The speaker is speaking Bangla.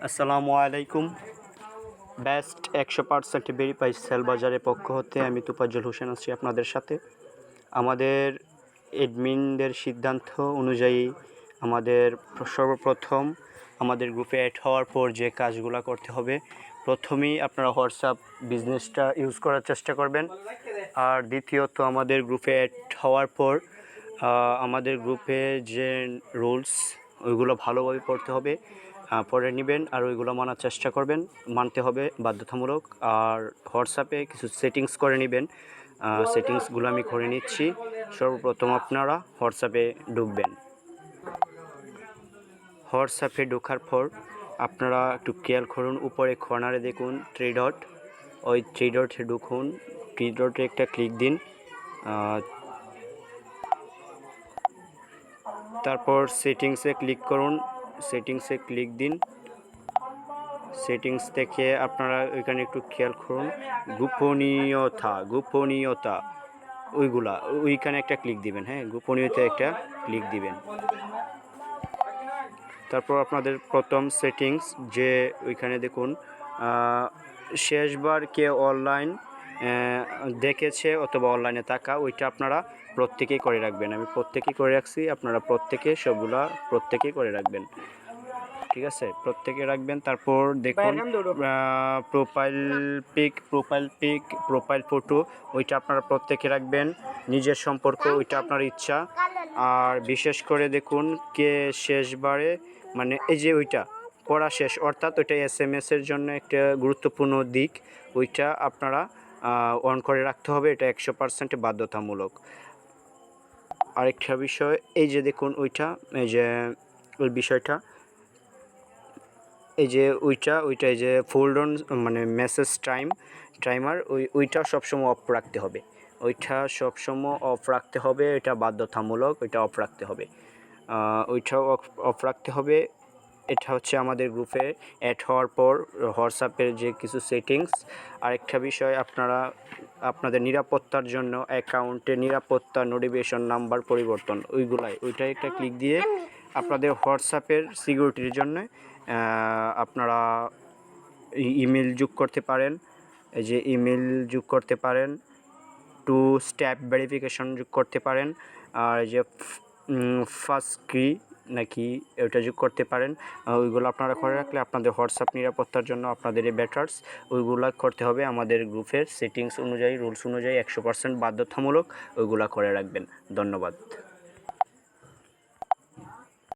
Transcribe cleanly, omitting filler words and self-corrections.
আসসালামু আলাইকুম। বেস্ট 100% ভেরিফাইড সেল বাজারের পক্ষ হতে আমি তোফাজ্জল হোসেন আছি আপনাদের সাথে। আমাদের অ্যাডমিনদের সিদ্ধান্ত অনুযায়ী আমাদের সর্বপ্রথম আমাদের গ্রুপে অ্যাড হওয়ার পর যে কাজগুলো করতে হবে, প্রথমেই আপনারা হোয়াটসঅ্যাপ বিজনেসটা ইউজ করার চেষ্টা করবেন। আর দ্বিতীয়ত আমাদের গ্রুপে অ্যাড হওয়ার পর আমাদের গ্রুপে যে রুলস ওইগুলো ভালোভাবে পড়তে হবে, পড়ে নেবেন আর ওইগুলো মানার চেষ্টা করবেন, মানতে হবে বাধ্যতামূলক। আর হোয়াটসঅ্যাপে কিছু সেটিংস করে নেবেন, সেটিংসগুলো আমি করে নিচ্ছি। সর্বপ্রথম আপনারা হোয়াটসঅ্যাপে ঢুকবেন। হোয়াটসঅ্যাপে ঢোকার পর আপনারা একটু খেয়াল করুন, উপরে কর্নারে দেখুন 3 ডট, ওই 3 ডটে ঢুকুন। 3 ডটে একটা ক্লিক দিন, তারপর সেটিংসে ক্লিক করুন। সেটিংসে ক্লিক দিন। সেটিংস থেকে আপনারা ওইখানে একটু খেয়াল করুন, গোপনীয়তা ওইখানে একটা ক্লিক দিবেন। হ্যাঁ, গোপনীয়তা একটা ক্লিক দিবেন। তারপর আপনাদের প্রথম সেটিংস যে ওইখানে দেখুন, শেষবার কে অনলাইন দেখেছে অথবা অনলাইনে থাকা, ওইটা আপনারা প্রত্যেকেই করে রাখবেন। আমি প্রত্যেকেই করে রাখছি, আপনারা প্রত্যেকেই করে রাখবেন। ঠিক আছে, প্রত্যেকে রাখবেন। তারপর দেখুন প্রোফাইল ফটো, ওইটা আপনারা প্রত্যেকে রাখবেন। নিজের সম্পর্ক ওইটা আপনার ইচ্ছা। আর বিশেষ করে দেখুন কে শেষবারে, মানে এই যে ওইটা পড়া শেষ, অর্থাৎ ওইটা SMS-এর জন্য একটা গুরুত্বপূর্ণ দিক, ওইটা আপনারা অন করে রাখতে হবে। এটা 100% বাধ্যতামূলক। আরেকটা বিষয়, এই যে দেখুন ওইটা, এই যে ওই বিষয়টা, এই যে ওইটা এই যে ফোল্ড অন মানে মেসেজ টাইমার, ওইটা সবসময় অফ রাখতে হবে। এটা বাধ্যতামূলক, ওইটা অফ রাখতে হবে। ওইটাও অফ রাখতে হবে। এটা হচ্ছে আমাদের গ্রুপে অ্যাড হওয়ার পর হোয়াটসঅ্যাপের যে কিছু সেটিংস। আরেকটা বিষয়, আপনারা আপনাদের নিরাপত্তার জন্য অ্যাকাউন্টে নিরাপত্তা নোটিফিকেশন নাম্বার পরিবর্তন, ওইটা একটা ক্লিক দিয়ে আপনাদের হোয়াটসঅ্যাপের সিকিউরিটির জন্য আপনারা ইমেল যোগ করতে পারেন। এই যে ইমেল যোগ করতে পারেন, 2 স্টেপ ভেরিফিকেশন যোগ করতে পারেন। আর যে ফার্স্ট কি নাকি ওইটা যোগ করতে পারেন। ওইগুলো আপনারা করে রাখলে আপনাদের হোয়াটসঅ্যাপ নিরাপত্তার জন্য আপনাদের এই বেটার্স ওইগুলো করতে হবে। আমাদের গ্রুপের সেটিংস অনুযায়ী, রুলস অনুযায়ী 100% বাধ্যতামূলক, ওইগুলো করে রাখবেন। ধন্যবাদ।